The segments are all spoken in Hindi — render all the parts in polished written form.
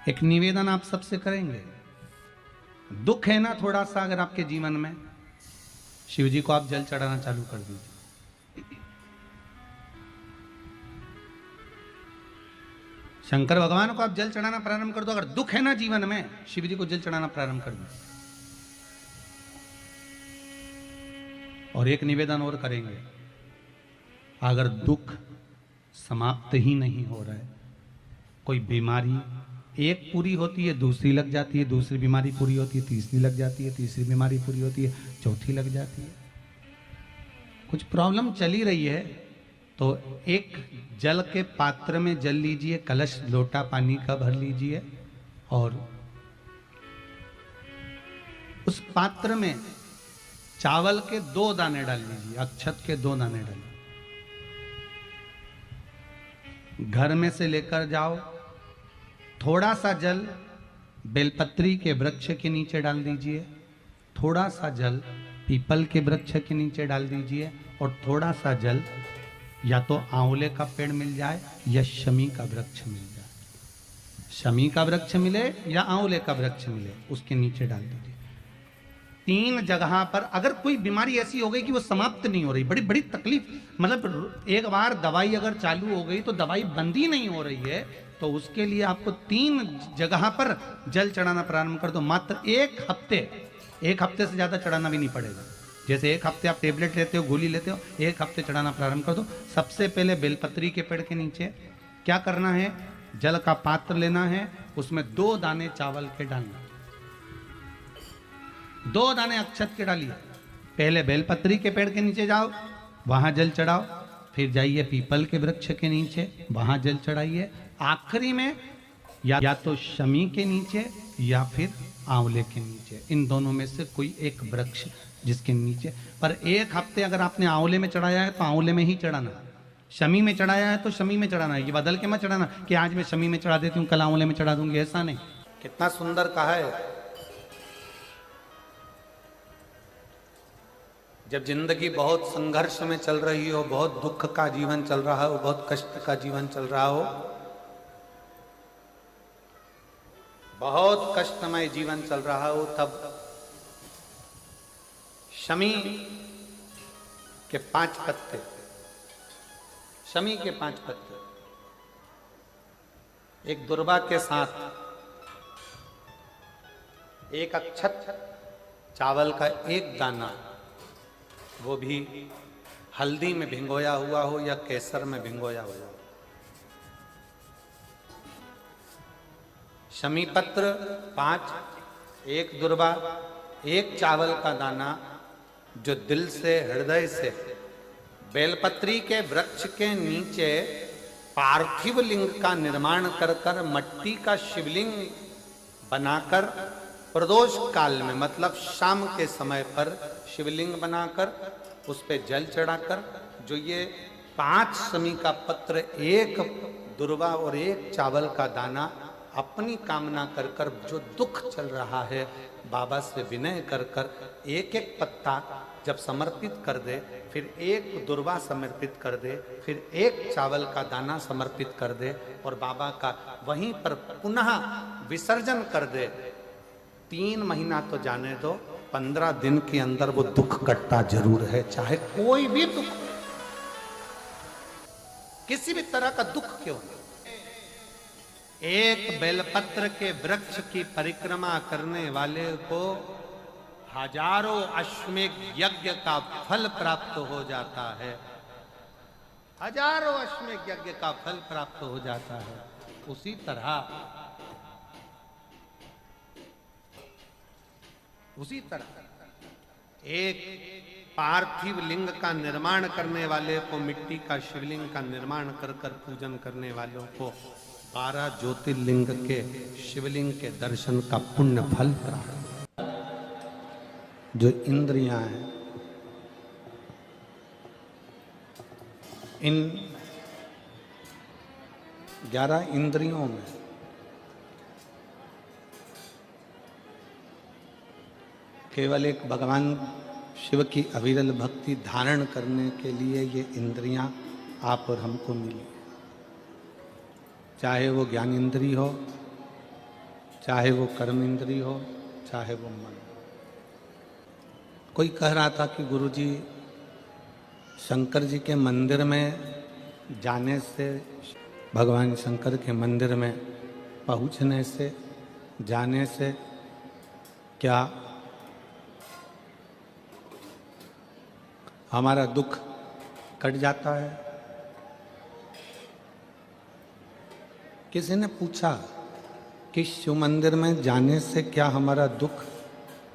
एक निवेदन आप सबसे करेंगे। दुख है ना थोड़ा सा अगर आपके जीवन में, शिव जी को आप जल चढ़ाना चालू कर दीजिए। शंकर भगवान को आप जल चढ़ाना प्रारंभ कर दो। अगर दुख है ना जीवन में, शिव जी को जल चढ़ाना प्रारंभ कर दो। और एक निवेदन और करेंगे, अगर दुख समाप्त ही नहीं हो रहा है, कोई बीमारी एक पूरी होती है दूसरी लग जाती है, दूसरी बीमारी पूरी होती है तीसरी लग जाती है, तीसरी बीमारी पूरी होती है चौथी लग जाती है, कुछ प्रॉब्लम चली रही है, तो एक जल के पात्र में जल लीजिए, कलश लोटा पानी का भर लीजिए और उस पात्र में चावल के 2 दाने डाल लीजिए, अक्षत के 2 दाने डालिए। घर में से लेकर जाओ, थोड़ा सा जल बेलपत्री के वृक्ष के नीचे डाल दीजिए, थोड़ा सा जल पीपल के वृक्ष के नीचे डाल दीजिए और थोड़ा सा जल या तो आंवले का पेड़ मिल जाए या शमी का वृक्ष मिल जाए, शमी का वृक्ष मिले या आंवले का वृक्ष मिले, उसके नीचे डाल दीजिए। 3 जगह पर अगर कोई बीमारी ऐसी हो गई कि वो समाप्त नहीं हो रही, बड़ी बड़ी तकलीफ, मतलब एक बार दवाई अगर चालू हो गई तो दवाई बंद ही नहीं हो रही है, तो उसके लिए आपको 3 जगह पर जल चढ़ाना प्रारंभ कर दो। मात्र 1 हफ्ते से ज्यादा चढ़ाना भी नहीं पड़ेगा। जैसे 1 हफ्ते आप टेबलेट लेते हो, गोली लेते हो, 1 हफ्ते चढ़ाना प्रारंभ कर दो। सबसे पहले बेलपत्री के पेड़ के नीचे क्या करना है, जल का पात्र लेना है, उसमें 2 दाने चावल के डालना, 2 दाने अक्षत के डालिए। पहले बेलपत्री के पेड़ के नीचे जाओ, वहां जल चढ़ाओ, फिर जाइए पीपल के वृक्ष के नीचे, वहां जल चढ़ाइए, आखिरी में या तो शमी के नीचे या फिर आंवले के नीचे, इन दोनों में से कोई एक वृक्ष जिसके नीचे। पर 1 हफ्ते अगर आपने आंवले में चढ़ाया है तो आंवले में ही चढ़ाना, शमी में चढ़ाया है तो शमी में चढ़ाना है। ये बदल के मत चढ़ाना कि आज मैं शमी में चढ़ा देती हूँ कल आंवले में चढ़ा दूंगी, ऐसा नहीं। कितना सुंदर कहा है। जब जिंदगी बहुत संघर्ष में चल रही हो, बहुत दुख का जीवन चल रहा हो, बहुत कष्ट का जीवन चल रहा हो, बहुत कष्टमय जीवन चल रहा हो, तब शमी के 5 पत्ते, शमी के 5 पत्ते, एक दुर्वा के साथ, एक अक्षत चावल का 1 दाना, वो भी हल्दी में भिंगोया हुआ हो या केसर में भिंगोया हुआ हो, शमी पत्र 5, 1 दुर्वा, 1 चावल का दाना, जो दिल से हृदय से बेलपत्री के वृक्ष के नीचे पार्थिव लिंग का निर्माण कर कर, मट्टी का शिवलिंग बनाकर, प्रदोष काल में मतलब शाम के समय पर शिवलिंग बनाकर उस पे जल चढ़ाकर, जो ये 5 शमी का पत्र, 1 दुर्वा और 1 चावल का दाना, अपनी कामना कर कर, जो दुख चल रहा है बाबा से विनय कर कर 1-1 पत्ता जब समर्पित कर दे, फिर 1 दुर्वा समर्पित कर दे, फिर 1 चावल का दाना समर्पित कर दे और बाबा का वहीं पर पुनः विसर्जन कर दे, 3 महीना तो जाने दो, 15 दिन के अंदर वो दुख कटता जरूर है, चाहे कोई भी दुख, किसी भी तरह का दुख क्यों नहीं। 1 बेलपत्र के वृक्ष की परिक्रमा करने वाले को हजारों अश्वमेध यज्ञ का फल प्राप्त हो जाता है, हजारों अश्वमेध यज्ञ का फल प्राप्त हो जाता है। उसी तरह एक पार्थिव लिंग का निर्माण करने वाले को, मिट्टी का शिवलिंग का निर्माण कर कर पूजन करने वालों को 12 ज्योतिर्लिंग के शिवलिंग के दर्शन का पुण्य फल प्राप्त। जो इंद्रियां हैं, इन 11 इंद्रियों में केवल एक भगवान शिव की अविरल भक्ति धारण करने के लिए ये इंद्रियां आप और हमको मिली, चाहे वो ज्ञान इंद्री हो, चाहे वो कर्म इंद्री हो, चाहे वो मन। कोई कह रहा था कि गुरुजी, शंकर जी के मंदिर में जाने से, भगवान शंकर के मंदिर में पहुंचने से, जाने से क्या हमारा दुख कट जाता है? किसी ने पूछा कि शिव मंदिर में जाने से क्या हमारा दुख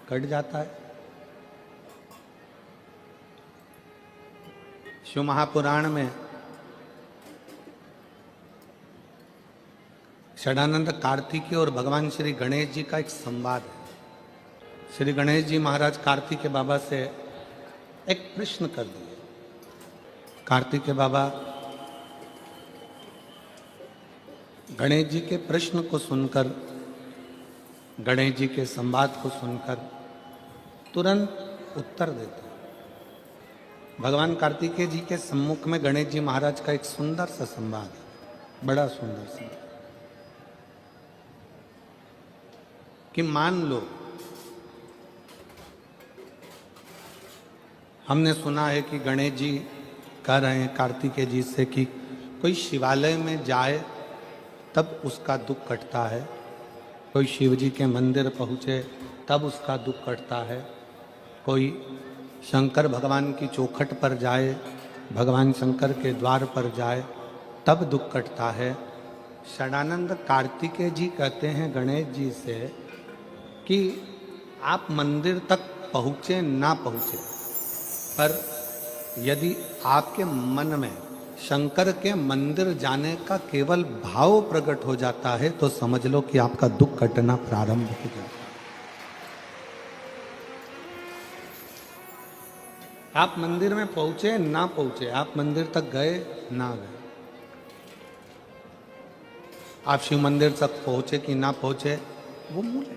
कट जाता है? शिव महापुराण में षडानंद कार्तिकेय और भगवान श्री गणेश जी का एक संवाद है। श्री गणेश जी महाराज कार्तिकेय बाबा से एक प्रश्न कर दिए। कार्तिकेय बाबा गणेश जी के प्रश्न को सुनकर, गणेश जी के संवाद को सुनकर तुरंत उत्तर देते हैं। भगवान कार्तिकेय जी के सम्मुख में गणेश जी महाराज का एक सुंदर सा संवाद है, बड़ा सुंदर सा, कि मान लो हमने सुना है कि गणेश जी कह रहे हैं कार्तिकेय जी से कि कोई शिवालय में जाए तब उसका दुख कटता है, कोई शिव जी के मंदिर पहुँचे तब उसका दुख कटता है, कोई शंकर भगवान की चौखट पर जाए, भगवान शंकर के द्वार पर जाए तब दुख कटता है। षडानंद कार्तिकेय जी कहते हैं गणेश जी से कि आप मंदिर तक पहुँचे ना पहुँचे, पर यदि आपके मन में शंकर के मंदिर जाने का केवल भाव प्रकट हो जाता है तो समझ लो कि आपका दुख कटना प्रारंभ हो जाता है। आप मंदिर में पहुंचे ना पहुंचे, आप मंदिर तक गए ना गए, आप शिव मंदिर तक पहुंचे कि ना पहुंचे वो मूल है,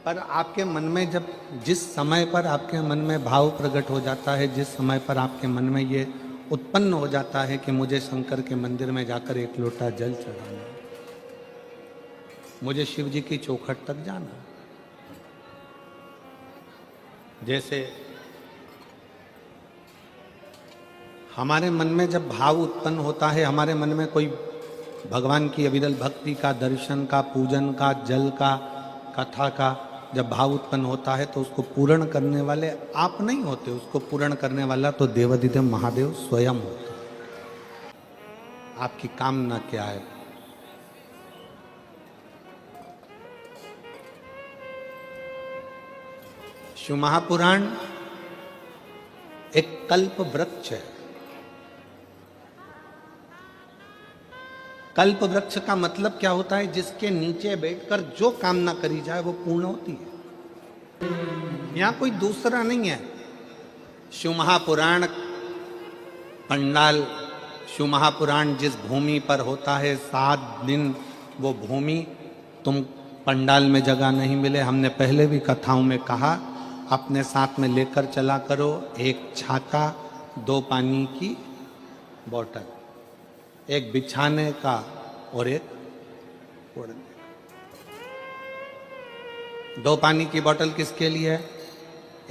पर आपके मन में जब, जिस समय पर आपके मन में भाव प्रकट हो जाता है, जिस समय पर आपके मन में ये उत्पन्न हो जाता है कि मुझे शंकर के मंदिर में जाकर एक लोटा जल चढ़ाना, मुझे शिव जी की चौखट तक जाना, जैसे हमारे मन में जब भाव उत्पन्न होता है, हमारे मन में कोई भगवान की अविरल भक्ति का, दर्शन का, पूजन का, जल का, कथा का जब भाव उत्पन्न होता है तो उसको पूर्ण करने वाले आप नहीं होते, उसको पूर्ण करने वाला तो देवाधिदेव महादेव स्वयं होता है। आपकी कामना क्या है? शिव महापुराण एक कल्प वृक्ष है। कल्प वृक्ष का मतलब क्या होता है? जिसके नीचे बैठकर जो कामना करी जाए वो पूर्ण होती है। यहां कोई दूसरा नहीं है। शिव महापुराण पंडाल, शिव महापुराण जिस भूमि पर होता है 7 दिन वो भूमि तुम पंडाल में जगह नहीं मिले, हमने पहले भी कथाओं में कहा, अपने साथ में लेकर चला करो एक छाता, 2 पानी की बोतल, एक बिछाने का और एक ओढ़ने का। 2 पानी की बोतल किसके लिए?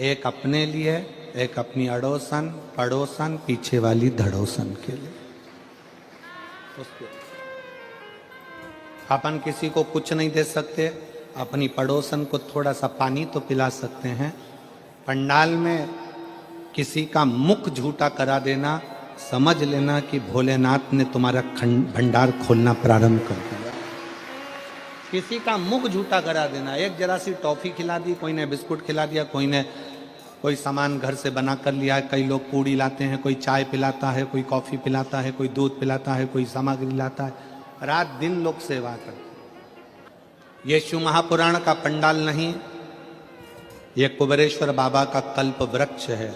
एक अपने लिए, एक अपनी अड़ोसन पड़ोसन पीछे वाली धड़ोसन के लिए। उसके अपन किसी को कुछ नहीं दे सकते, अपनी पड़ोसन को थोड़ा सा पानी तो पिला सकते हैं। पंडाल में किसी का मुख झूठा करा देना, समझ लेना कि भोलेनाथ ने तुम्हारा भंडार खोलना प्रारंभ कर दिया। किसी का मुख झूठा करा देना, एक जरा सी टॉफी खिला दी, कोई ने बिस्कुट खिला दिया, कोई ने कोई सामान घर से बना कर लिया है, कई लोग पूड़ी लाते हैं, कोई चाय पिलाता है, कोई कॉफ़ी पिलाता है, कोई दूध पिलाता है, कोई सामग्री लाता है, रात दिन लोग सेवा करते हैं। ये शिव महापुराण का पंडाल नहीं, ये कुबेरेश्वर बाबा का कल्प वृक्ष है,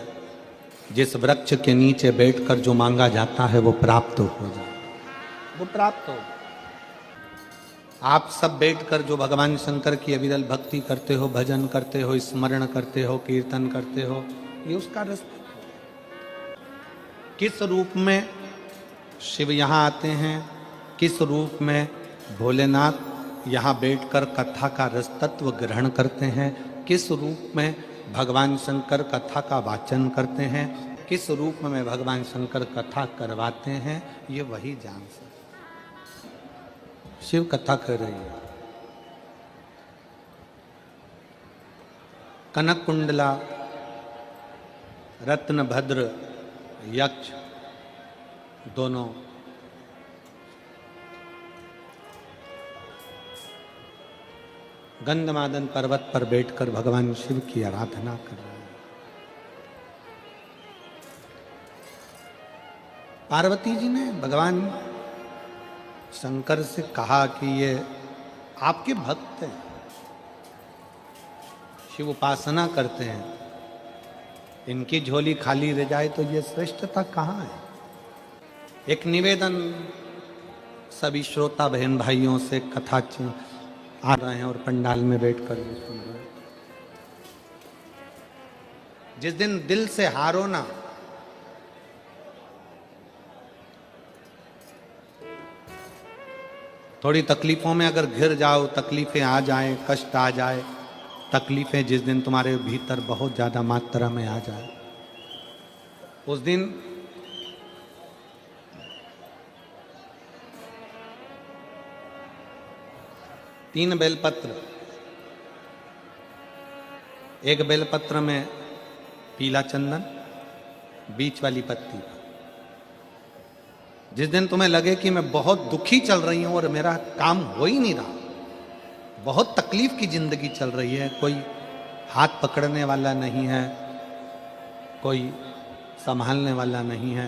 जिस वृक्ष के नीचे बैठकर जो मांगा जाता है वो प्राप्त हो जाए, वो प्राप्त हो। आप सब बैठकर जो भगवान शंकर की अविरल भक्ति करते हो, भजन करते हो, स्मरण करते हो, कीर्तन करते हो, ये उसका रास्ता। किस रूप में शिव यहाँ आते हैं, किस रूप में भोलेनाथ यहाँ बैठकर कथा का रस तत्व ग्रहण करते हैं, किस रूप में भगवान शंकर कथा का वाचन करते हैं, किस रूप में भगवान शंकर कथा करवाते हैं, ये वही जान सकते। शिव कथा कर रही है। कनक कुंडला, रत्नभद्र, यक्ष दोनों गंधमादन पर्वत पर बैठकर भगवान शिव की आराधना कर रहे हैं। पार्वती जी ने भगवान शंकर से कहा कि ये आपके भक्त हैं, शिव उपासना करते हैं, इनकी झोली खाली रह जाए तो ये श्रेष्ठता कहाँ है। एक निवेदन सभी श्रोता बहन भाइयों से, कथा आ रहे हैं और पंडाल में बैठकर भी सुन रहे हैं। जिस दिन दिल से हारो ना, थोड़ी तकलीफों में अगर घिर जाओ, तकलीफें आ जाए, कष्ट आ जाए, तकलीफें जिस दिन तुम्हारे भीतर बहुत ज्यादा मात्रा में आ जाए, उस दिन तीन बेलपत्र, एक बेलपत्र में पीला चंदन, बीच वाली पत्ती। जिस दिन तुम्हें लगे कि मैं बहुत दुखी चल रही हूं और मेरा काम हो ही नहीं रहा, बहुत तकलीफ की जिंदगी चल रही है, कोई हाथ पकड़ने वाला नहीं है, कोई संभालने वाला नहीं है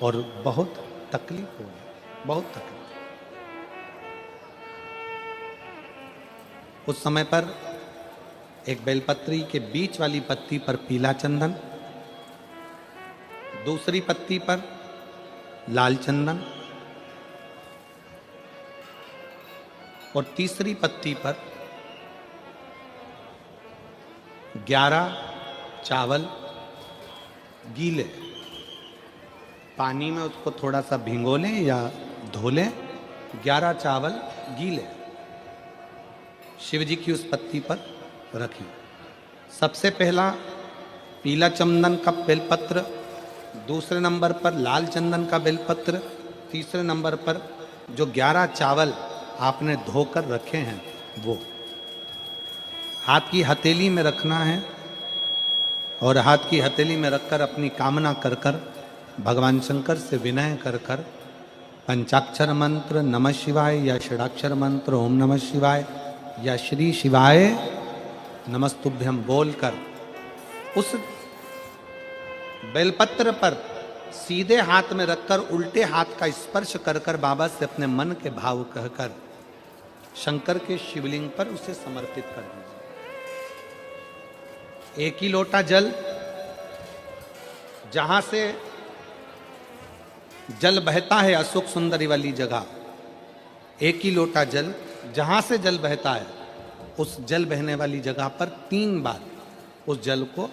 और बहुत तकलीफ हो रही, बहुत तकलीफ। उस समय पर एक बेलपत्री के बीच वाली पत्ती पर पीला चंदन, दूसरी पत्ती पर लाल चंदन और तीसरी पत्ती पर 11 चावल गीले, पानी में उसको थोड़ा सा भिगो लें या धो लें, 11 चावल गीले शिव जी की उस पत्ती पर रखी। सबसे पहला पीला चंदन का बेलपत्र, दूसरे नंबर पर लाल चंदन का बेलपत्र, तीसरे नंबर पर जो 11 चावल आपने धोकर रखे हैं वो हाथ की हथेली में रखना है और हाथ की हथेली में रखकर अपनी कामना कर कर भगवान शंकर से विनय कर कर पंचाक्षर मंत्र नमः शिवाय या षडाक्षर मंत्र ओम नमः शिवाय या श्री शिवाय नमस्तुभ्यम बोलकर उस बेलपत्र पर सीधे हाथ में रखकर उल्टे हाथ का स्पर्श कर कर बाबा से अपने मन के भाव कहकर शंकर के शिवलिंग पर उसे समर्पित कर दीजिए। एक ही लोटा जल, जहां से जल बहता है अशोक सुंदरी वाली जगह, एक ही लोटा जल जहां से जल बहता है उस जल बहने वाली जगह पर 3 बार उस जल को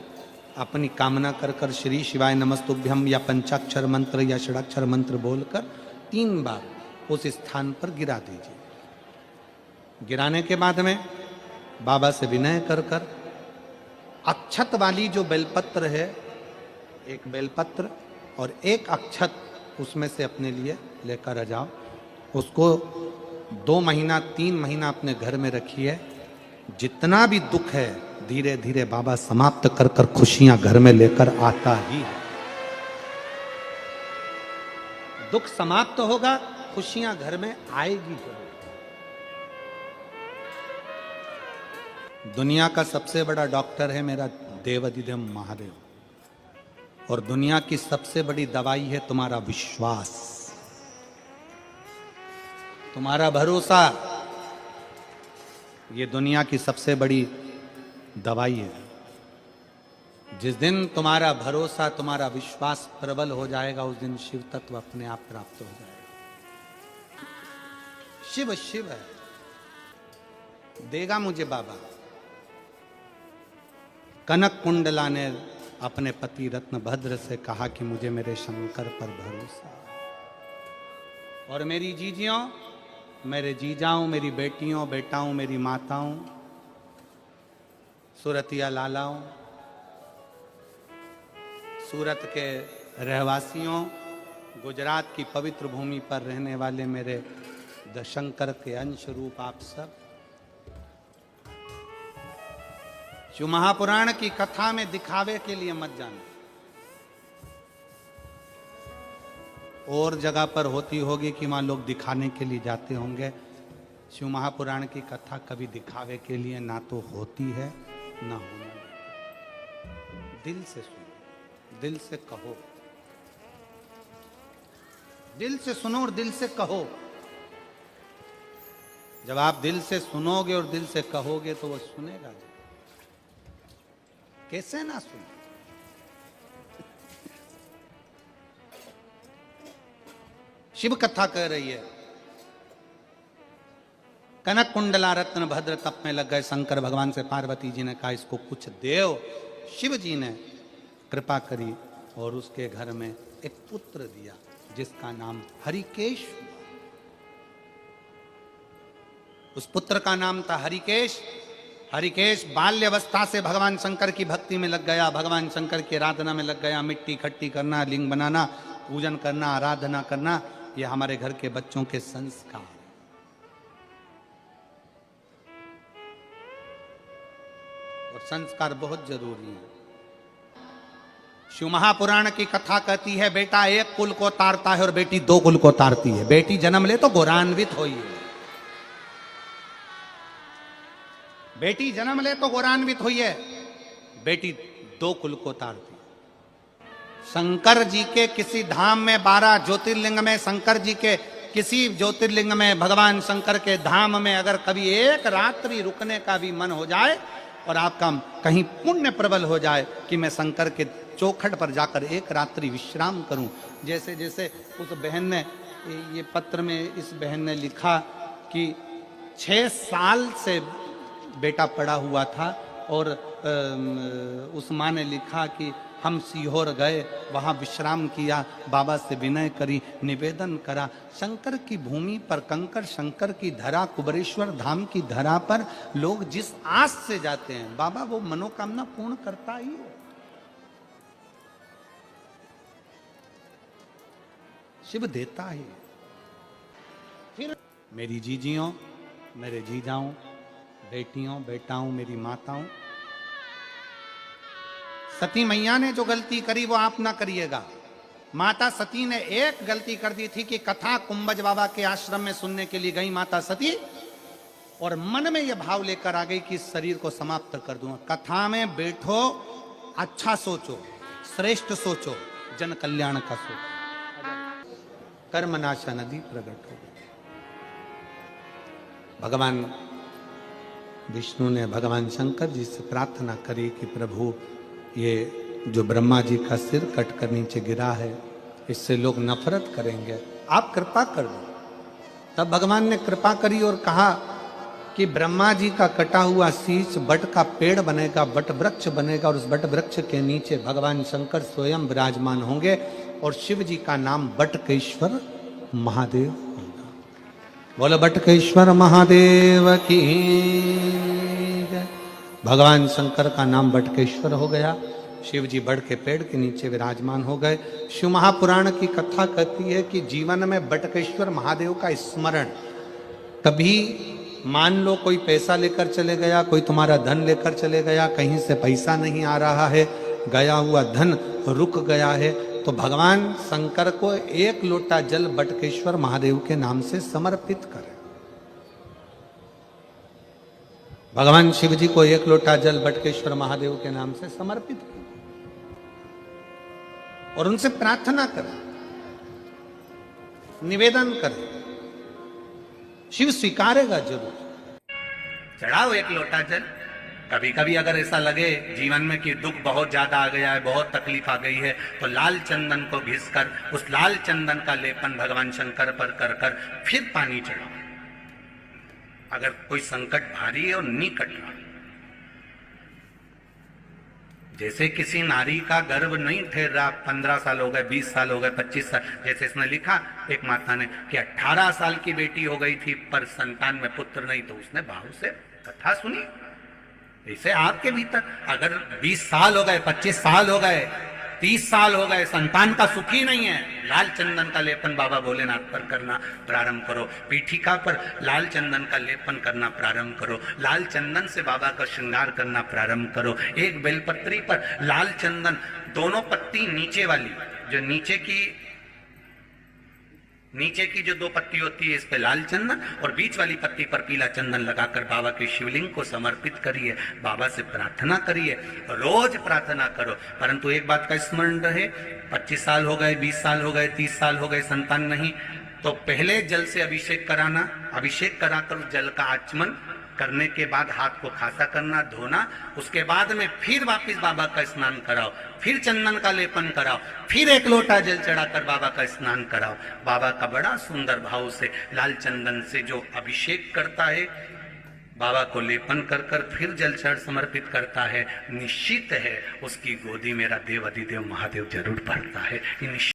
अपनी कामना कर कर श्री शिवाय नमस्तुभ्यम या पंचाक्षर मंत्र या षडाक्षर मंत्र बोलकर 3 बार उस स्थान पर गिरा दीजिए। गिराने के बाद में बाबा से विनय कर कर अक्षत वाली जो बेलपत्र है, एक बेलपत्र और एक अक्षत उसमें से अपने लिए लेकर आ जाओ। उसको 2 महीना 3 महीना अपने घर में रखिए। जितना भी दुख है धीरे धीरे बाबा समाप्त कर कर खुशियां घर में लेकर आता ही है। दुख समाप्त होगा, खुशियां घर में आएगी जरूर। दुनिया का सबसे बड़ा डॉक्टर है मेरा देवाधिदेव महादेव, और दुनिया की सबसे बड़ी दवाई है तुम्हारा विश्वास, तुम्हारा भरोसा। ये दुनिया की सबसे बड़ी दवाई है। जिस दिन तुम्हारा भरोसा, तुम्हारा विश्वास प्रबल हो जाएगा, उस दिन शिव तत्व अपने आप प्राप्त हो जाएगा। शिव शिव है, देगा मुझे बाबा। कनक कुंडला ने अपने पति रत्नभद्र से कहा कि मुझे मेरे शंकर पर भरोसा, और मेरी जीजियों मेरे जीजाओं, मेरी बेटियों, बेटाओं, मेरी माताओं, सूरतिया लालाओं, सूरत के रहवासियों, गुजरात की पवित्र भूमि पर रहने वाले मेरे दशंकर के अंश रूप आप सब, शिव महापुराण की कथा में दिखावे के लिए मत जाना। और जगह पर होती होगी कि वहां लोग दिखाने के लिए जाते होंगे। शिव महापुराण की कथा कभी दिखावे के लिए ना तो होती है ना होना। दिल से सुनो, दिल से कहो, दिल से सुनो और दिल से कहो। जब आप दिल से सुनोगे और दिल से कहोगे तो वो सुनेगा। कैसे ना सुने? शिव कथा कह रही है, कनक कुंडला रत्न भद्र तप में लग गए शंकर भगवान से पार्वती जी ने कहा इसको कुछ देव। शिव जी ने कृपा करी और उसके घर में एक पुत्र दिया जिसका नाम हरिकेश हुआ। उस पुत्र का नाम था हरिकेश। हरिकेश बाल्यवस्था से भगवान शंकर की भक्ति में लग गया, भगवान शंकर की आराधना में लग गया। मिट्टी इकट्ठी करना, लिंग बनाना, पूजन करना, आराधना करना, ये हमारे घर के बच्चों के संस्कार। और संस्कार बहुत जरूरी है। शिव महापुराण की कथा कहती है बेटा एक कुल को तारता है और बेटी दो कुल को तारती है। बेटी जन्म ले तो गौरान्वित होई है। बेटी जन्म ले तो गौरान्वित हुई है, बेटी दो कुल को तारती। शंकर जी के किसी धाम में 12 ज्योतिर्लिंग में, शंकर जी के किसी ज्योतिर्लिंग में, भगवान शंकर के धाम में अगर कभी एक रात्रि रुकने का भी मन हो जाए और आपका कहीं पुण्य प्रबल हो जाए कि मैं शंकर के चौखट पर जाकर एक रात्रि विश्राम करूं। जैसे जैसे उस बहन ने ये पत्र में इस बहन ने लिखा कि 6 साल से बेटा पड़ा हुआ था और उस माँ ने लिखा कि हम सीहोर गए, वहाँ विश्राम किया, बाबा से विनय करी, निवेदन करा। शंकर की भूमि पर, कंकर शंकर की धरा, कुबरेश्वर धाम की धरा पर लोग जिस आस से जाते हैं बाबा वो मनोकामना पूर्ण करता ही है। शिव देता ही। फिर मेरी जीजियों, मेरे जीजाओं, बेटियों, बेटाओं, मेरी माताओं, सती मैया ने जो गलती करी वो आप ना करिएगा। माता सती ने एक गलती कर दी थी कि कथा कुंभज बाबा के आश्रम में सुनने के लिए गई माता सती और मन में यह भाव लेकर आ गई कि इस शरीर को समाप्त कर दूंगा। कथा में बैठो, अच्छा सोचो, श्रेष्ठ सोचो, जन कल्याण का सोचो। कर्मनाशा नदी प्रकट हो गई। भगवान विष्णु ने भगवान शंकर जी से प्रार्थना करी कि प्रभु ये जो ब्रह्मा जी का सिर कट कर नीचे गिरा है इससे लोग नफरत करेंगे, आप कृपा कर दो। तब भगवान ने कृपा करी और कहा कि ब्रह्मा जी का कटा हुआ शीश बट का पेड़ बनेगा, बट वृक्ष बनेगा और उस बट वृक्ष के नीचे भगवान शंकर स्वयं विराजमान होंगे और शिव जी का नाम बटकेश्वर महादेव होगा। बोलो बटकेश्वर महादेव की। भगवान शंकर का नाम बटकेश्वर हो गया। शिव जी बड़ के पेड़ के नीचे विराजमान हो गए। शिव महापुराण की कथा कहती है कि जीवन में बटकेश्वर महादेव का स्मरण, कभी मान लो कोई पैसा लेकर चले गया, कोई तुम्हारा धन लेकर चले गया, कहीं से पैसा नहीं आ रहा है, गया हुआ धन रुक गया है, तो भगवान शंकर को एक लोटा जल बटकेश्वर महादेव के नाम से समर्पित करें। भगवान शिव जी को एक लोटा जल बटकेश्वर महादेव के नाम से समर्पित करें और उनसे प्रार्थना करें, निवेदन करें, शिव स्वीकारेगा जरूर। चढ़ाओ एक लोटा जल। कभी कभी अगर ऐसा लगे जीवन में कि दुख बहुत ज्यादा आ गया है, बहुत तकलीफ आ गई है, तो लाल चंदन को घिसकर उस लाल चंदन का लेपन भगवान शंकर पर कर कर फिर पानी चढ़ाओ। अगर कोई संकट भारी है और निकट रहा, जैसे किसी नारी का गर्भ नहीं ठहर रहा, 15 साल हो गए, 20 साल हो गए, 25 साल, जैसे इसने लिखा एक माता ने कि 18 साल की बेटी हो गई थी पर संतान में पुत्र नहीं, तो उसने भाव से कथा सुनी। ऐसे आपके भीतर अगर 20 साल हो गए, 25 साल हो गए, 30 साल हो गए, संतान का सुख ही नहीं है, लाल चंदन का लेपन बाबा भोलेनाथ पर करना प्रारंभ करो, पीठिका पर लाल चंदन का लेपन करना प्रारंभ करो, लाल चंदन से बाबा का श्रृंगार करना प्रारंभ करो। एक बेलपत्री पर लाल चंदन, दोनों पत्ती नीचे वाली, जो नीचे की जो 2 पत्ती होती है, इस पे लाल चंदन और बीच वाली पत्ती पर पीला चंदन लगाकर बाबा के शिवलिंग को समर्पित करिए, बाबा से प्रार्थना करिए, रोज प्रार्थना करो। परंतु एक बात का स्मरण रहे, 25 साल हो गए, 20 साल हो गए, 30 साल हो गए, संतान नहीं, तो पहले जल से अभिषेक कराना, अभिषेक कराकर उस जल का आचमन करने के बाद हाथ को खासा करना, धोना, उसके बाद में फिर वापिस बाबा का स्नान कराओ, फिर चंदन का लेपन कराओ, फिर 1 लोटा जल चढ़ाकर बाबा का स्नान कराओ। बाबा का बड़ा सुंदर भाव से लाल चंदन से जो अभिषेक करता है, बाबा को लेपन कर कर फिर जल चढ़ समर्पित करता है, निश्चित है उसकी गोदी मेरा देव अधिदेव महादेव जरूर भरता है।